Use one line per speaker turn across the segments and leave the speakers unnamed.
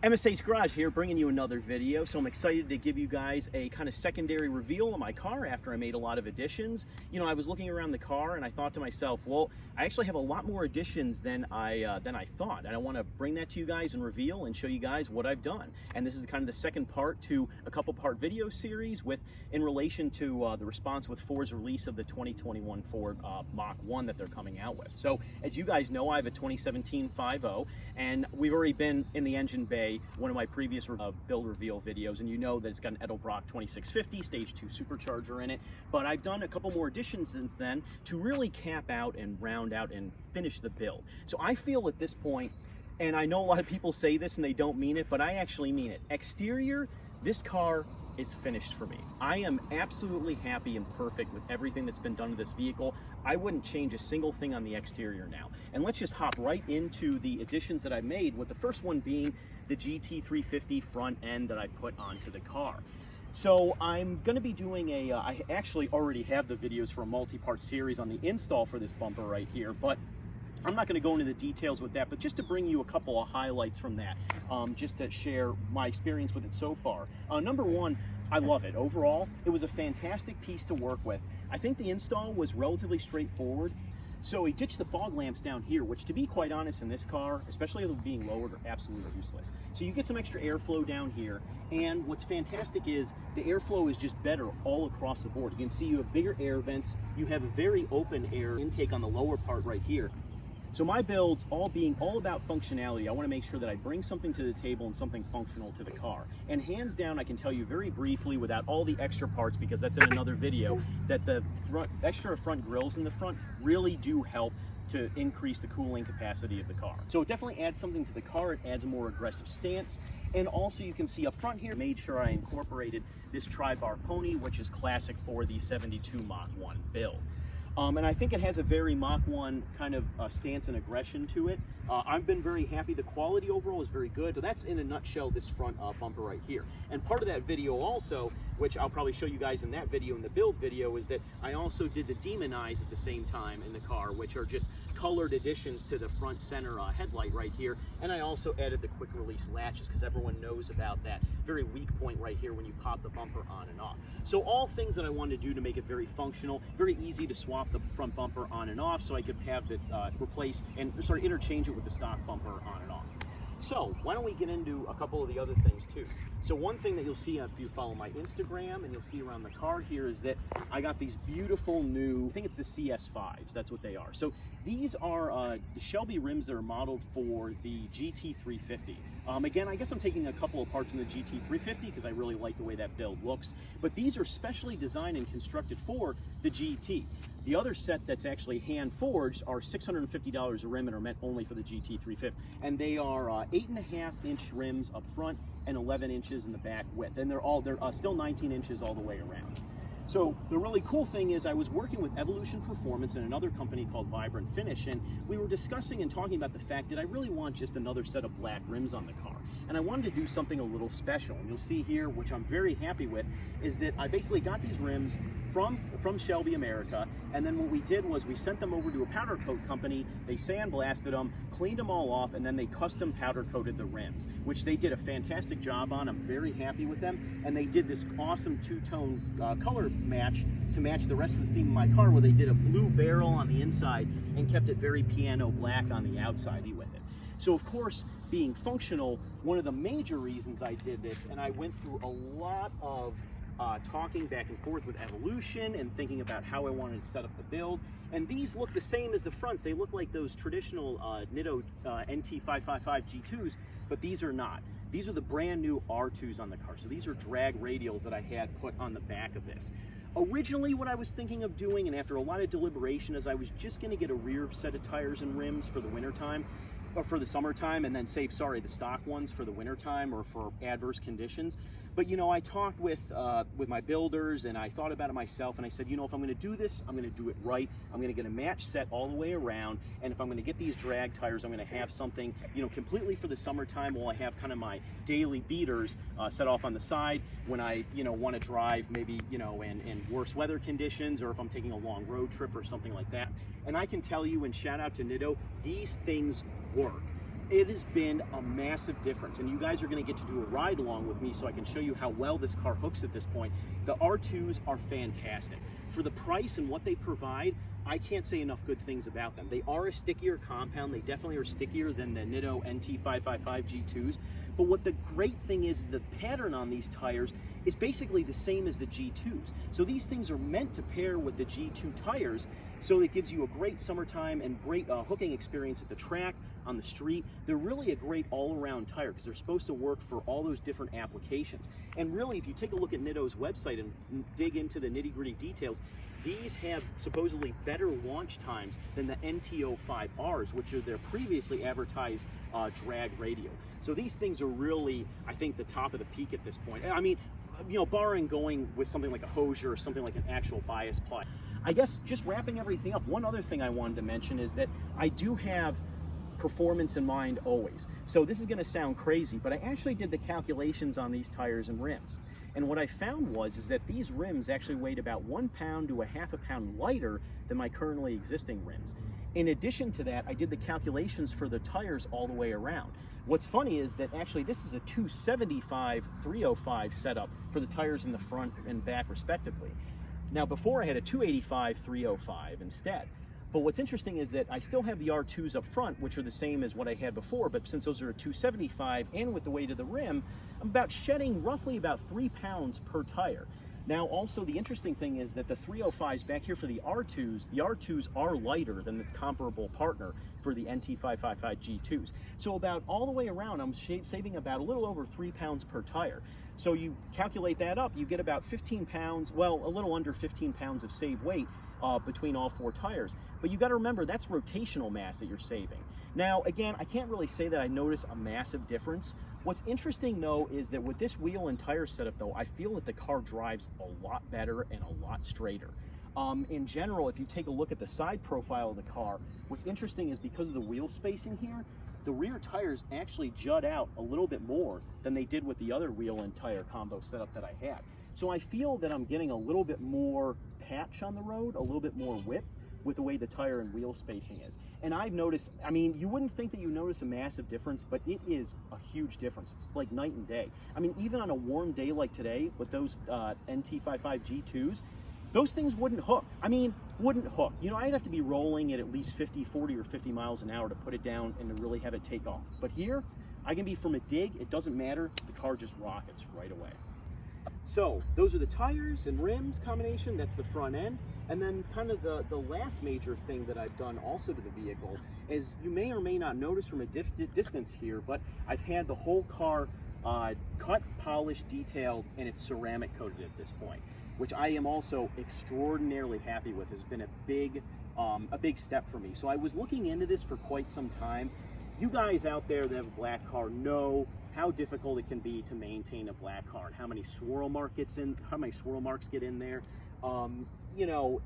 MSH Garage here, bringing you another video. So I'm excited to give you guys a kind of secondary reveal of my car after I made a lot of additions. You know, I was looking around the car and I thought to myself, well, I actually have a lot more additions than I thought, and I want to bring that to you guys and reveal and show you guys what I've done. And this is kind of the second part to a couple-part video series in relation to the response with Ford's release of the 2021 Ford Mach 1 that they're coming out with. So as you guys know, I have a 2017 5.0, and we've already been in the engine bay one of my previous build reveal videos, and you know that it's got an Edelbrock 2650 stage 2 supercharger in it. But I've done a couple more additions since then to really cap out and round out and finish the build. So I feel at this point, and I know a lot of people say this and they don't mean it, but I actually mean it. Exterior, this car is finished for me. I am absolutely happy and perfect with everything that's been done to this vehicle. I wouldn't change a single thing on the exterior now. And let's just hop right into the additions that I made, with the first one being the GT350 front end that I put onto the car. So I'm going to be doing I actually already have the videos for a multi-part series on the install for this bumper right here, but I'm not going to go into the details with that, but just to bring you a couple of highlights from that, just to share my experience with it so far. Number one, I love it. Overall, it was a fantastic piece to work with. I think the install was relatively straightforward. So we ditched the fog lamps down here, which, to be quite honest, in this car, especially with being lowered, are absolutely useless. So you get some extra airflow down here, and what's fantastic is the airflow is just better all across the board. You can see you have bigger air vents, you have a very open air intake on the lower part right here. So my builds all about functionality. I want to make sure that I bring something to the table and something functional to the car. And hands down, I can tell you very briefly, without all the extra parts, because that's in another video, that the extra front grills in the front really do help to increase the cooling capacity of the car. So it definitely adds something to the car. It adds a more aggressive stance. And also you can see up front here, made sure I incorporated this tri-bar pony, which is classic for the 72 Mach 1 build. And I think it has a very Mach 1 kind of stance and aggression to it. I've been very happy. The quality overall is very good. So that's in a nutshell this front bumper right here. And part of that video also, which I'll probably show you guys in that video, in the build video, is that I also did the Demonize at the same time in the car, which are just colored additions to the front center headlight right here. And I also added the quick release latches, because everyone knows about that very weak point right here when you pop the bumper on and off. So all things that I wanted to do to make it very functional, very easy to swap the front bumper on and off, so I could have it replace and sort of interchange it with the stock bumper on and off. So why don't we get into a couple of the other things too. So one thing that you'll see if you follow my Instagram and you'll see around the car here is that I got these beautiful new, I think it's the CS5s, that's what they are. So these are the Shelby rims that are modeled for the GT350. Again, I guess I'm taking a couple of parts in the GT350 because I really like the way that build looks, but these are specially designed and constructed for the GT. The other set that's actually hand forged are $650 a rim and are meant only for the GT350. And they are 8.5-inch rims up front and 11 inches in the back width. And they're still 19 inches all the way around. So the really cool thing is I was working with Evolution Performance and another company called Vibrant Finish, and we were discussing and talking about the fact that I really want just another set of black rims on the car. And I wanted to do something a little special. And you'll see here, which I'm very happy with, is that I basically got these rims from Shelby America, and then what we did was we sent them over to a powder coat company. They sandblasted them, cleaned them all off, and then they custom powder coated the rims, which they did a fantastic job on. I'm very happy with them. And they did this awesome two-tone color match to match the rest of the theme of my car, where they did a blue barrel on the inside and kept it very piano black on the outside with it. So of course, being functional, one of the major reasons I did this, and I went through a lot of talking back and forth with Evolution and thinking about how I wanted to set up the build. And these look the same as the fronts. They look like those traditional Nitto NT555 G2s, but these are not. These are the brand new R2s on the car. So these are drag radials that I had put on the back of this. Originally, what I was thinking of doing, and after a lot of deliberation, is I was just going to get a rear set of tires and rims for the wintertime, or for the summertime, and then save, the stock ones for the wintertime or for adverse conditions. But you know, I talked with my builders, and I thought about it myself, and I said, you know, if I'm going to do this, I'm going to do it right. I'm going to get a match set all the way around, and if I'm going to get these drag tires, I'm going to have something, you know, completely for the summertime, while I have kind of my daily beaters set off on the side when I, you know, want to drive maybe, you know, in worse weather conditions, or if I'm taking a long road trip or something like that. And I can tell you, and shout out to Nitto, these things work. it has been a massive difference, and you guys are going to get to do a ride along with me so I can show you how well this car hooks at this point. The R2s are fantastic. For the price and what they provide, I can't say enough good things about them. They are a stickier compound. They definitely are stickier than the Nitto NT555 G2s. But what the great thing is the pattern on these tires is basically the same as the G2s. So these things are meant to pair with the G2 tires, so it gives you a great summertime and great hooking experience at the track, on the street. They're really a great all-around tire because they're supposed to work for all those different applications. And really, if you take a look at Nitto's website and dig into the nitty-gritty details, these have supposedly better launch times than the NT05Rs, which are their previously advertised drag radial. So these things are really, I think, the top of the peak at this point. I mean, you know, barring going with something like a Hosier or something like an actual bias ply. I guess just wrapping everything up, one other thing I wanted to mention is that I do have performance in mind always. So this is going to sound crazy, but I actually did the calculations on these tires and rims. And what I found is that these rims actually weighed about 1 pound to a ½ pound lighter than my currently existing rims. In addition to that, I did the calculations for the tires all the way around. What's funny is that actually this is a 275/305 setup for the tires in the front and back respectively. Now before I had a 285/305 instead. But what's interesting is that I still have the R2s up front, which are the same as what I had before, but since those are a 275 and with the weight of the rim, I'm about shedding roughly about 3 pounds per tire. Now also the interesting thing is that the 305s back here for the R2s are lighter than the comparable partner for the NT555 G2s. So about all the way around, I'm saving about a little over 3 pounds per tire. So you calculate that up, you get about 15 pounds, well, a little under 15 pounds of saved weight between all 4 tires. But you got to remember, that's rotational mass that you're saving. Now, again, I can't really say that I notice a massive difference. What's interesting, though, is that with this wheel and tire setup, though, I feel that the car drives a lot better and a lot straighter. In general, if you take a look at the side profile of the car, what's interesting is because of the wheel spacing here, the rear tires actually jut out a little bit more than they did with the other wheel and tire combo setup that I had. So I feel that I'm getting a little bit more patch on the road, a little bit more width with the way the tire and wheel spacing is. And I've noticed, I mean, you wouldn't think that you notice a massive difference, but it is a huge difference. It's like night and day. I mean, even on a warm day like today with those NT55 G2s, those things wouldn't hook. I mean, wouldn't hook. You know, I'd have to be rolling at least 50, 40, or 50 miles an hour to put it down and to really have it take off. But here, I can be from a dig, it doesn't matter, the car just rockets right away. So those are the tires and rims combination, that's the front end. And then kind of the last major thing that I've done also to the vehicle is, you may or may not notice from a distance here, but I've had the whole car cut, polished, detailed, and it's ceramic coated at this point, which I am also extraordinarily happy with. Has been a big step for me. So I was looking into this for quite some time. You guys out there that have a black car know how difficult it can be to maintain a black car, and how many swirl marks get in there. You know,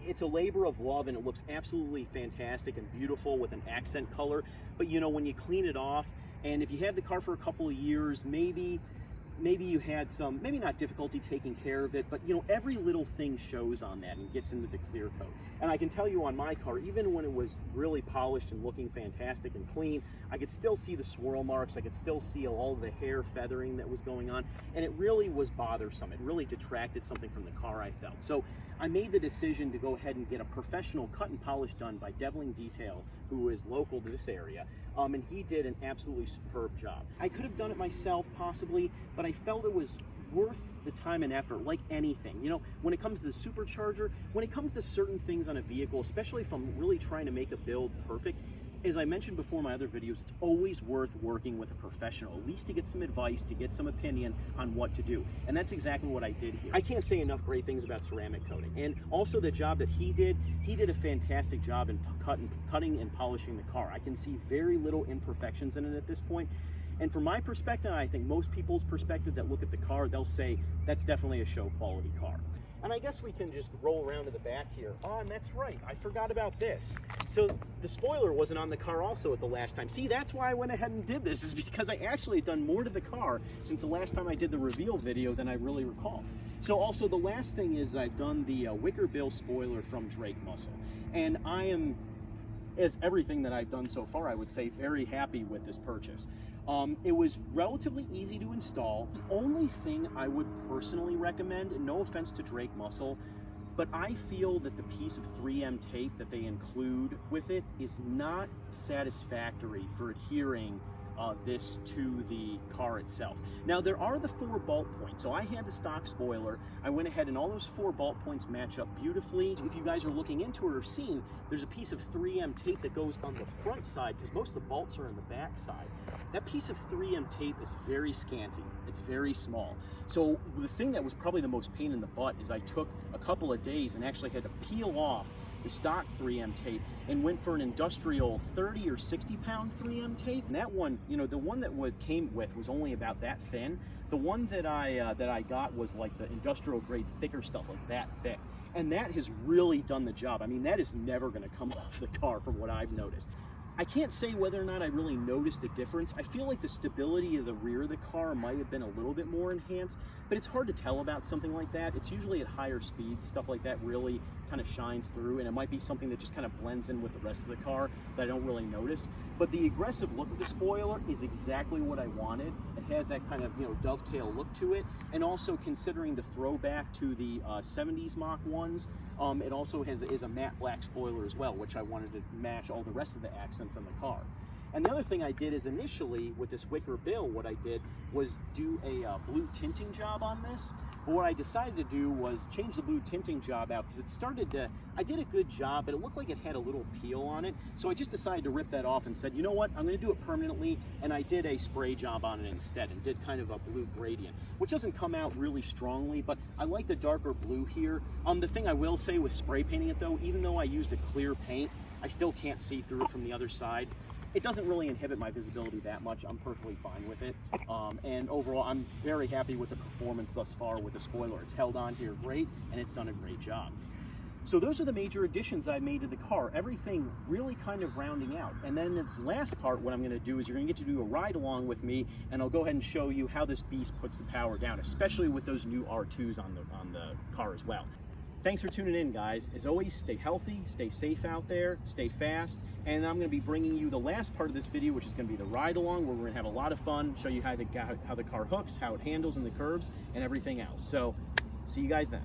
it's a labor of love, and it looks absolutely fantastic and beautiful with an accent color. But you know, when you clean it off, and if you had the car for a couple of years, maybe you had some, maybe not difficulty taking care of it, but you know, every little thing shows on that and gets into the clear coat. And I can tell you on my car, even when it was really polished and looking fantastic and clean, I could still see the swirl marks, I could still see all the hair feathering that was going on, and it really was bothersome. It really detracted something from the car, I felt. So I made the decision to go ahead and get a professional cut and polish done by Devling Detail, who is local to this area, and he did an absolutely superb job. I could have done it myself possibly, but I felt it was worth the time and effort, like anything. You know, when it comes to the supercharger, when it comes to certain things on a vehicle, especially if I'm really trying to make a build perfect, as I mentioned before in my other videos, it's always worth working with a professional, at least to get some advice, to get some opinion on what to do. And that's exactly what I did here. I can't say enough great things about ceramic coating. And also the job that he did a fantastic job in cutting and polishing the car. I can see very little imperfections in it at this point. And from my perspective, I think most people's perspective that look at the car, they'll say that's definitely a show quality car. And I guess we can just roll around to the back here. Oh, and that's right, I forgot about this. So the spoiler wasn't on the car also at the last time. See, that's why I went ahead and did this, is because I actually had done more to the car since the last time I did the reveal video than I really recall. So also the last thing is I've done the wicker bill spoiler from Drake Muscle. And as everything that I've done so far, I would say very happy with this purchase. It was relatively easy to install. The only thing I would personally recommend, and no offense to Drake Muscle, but I feel that the piece of 3M tape that they include with it is not satisfactory for adhering this to the car itself. Now there are the 4 bolt points. So I had the stock spoiler. I went ahead and all those 4 bolt points match up beautifully. If you guys are looking into it or seen, there's a piece of 3M tape that goes on the front side because most of the bolts are on the back side. That piece of 3M tape is very scanty. It's very small. So the thing that was probably the most pain in the butt is I took a couple of days and actually had to peel off the stock 3M tape and went for an industrial 30 or 60 pound 3M tape. And that one, you know, the one that came with was only about that thin. The one that I got was like the industrial grade thicker stuff, like that thick. And that has really done the job. I mean, that is never gonna come off the car from what I've noticed. I can't say whether or not I really noticed a difference. I feel like the stability of the rear of the car might have been a little bit more enhanced, but it's hard to tell about something like that. It's usually at higher speeds, stuff like that really kind of shines through, and it might be something that just kind of blends in with the rest of the car that I don't really notice. But the aggressive look of the spoiler is exactly what I wanted. It has that kind of, you know, dovetail look to it, and also considering the throwback to the 70s Mach ones, it also is a matte black spoiler as well, which I wanted to match all the rest of the accents on the car. And the other thing I did is initially with this wicker bill, what I did was do a blue tinting job on this. But what I decided to do was change the blue tinting job out because it started to, I did a good job, but it looked like it had a little peel on it. So I just decided to rip that off and said, you know what, I'm going to do it permanently. And I did a spray job on it instead and did kind of a blue gradient, which doesn't come out really strongly, but I like the darker blue here. The thing I will say with spray painting it though, even though I used a clear paint, I still can't see through it from the other side. It doesn't really inhibit my visibility that much. I'm perfectly fine with it. And overall, I'm very happy with the performance thus far with the spoiler. It's held on here great, and it's done a great job. So those are the major additions I made to the car. Everything really kind of rounding out. And then this last part, what I'm gonna do is you're gonna get to do a ride along with me, and I'll go ahead and show you how this beast puts the power down, especially with those new R2s on the car as well. Thanks for tuning in, guys. As always, stay healthy, stay safe out there, stay fast, and I'm going to be bringing you the last part of this video, which is going to be the ride along, where we're going to have a lot of fun, show you how the car hooks, how it handles in the curves, and everything else. So, see you guys then.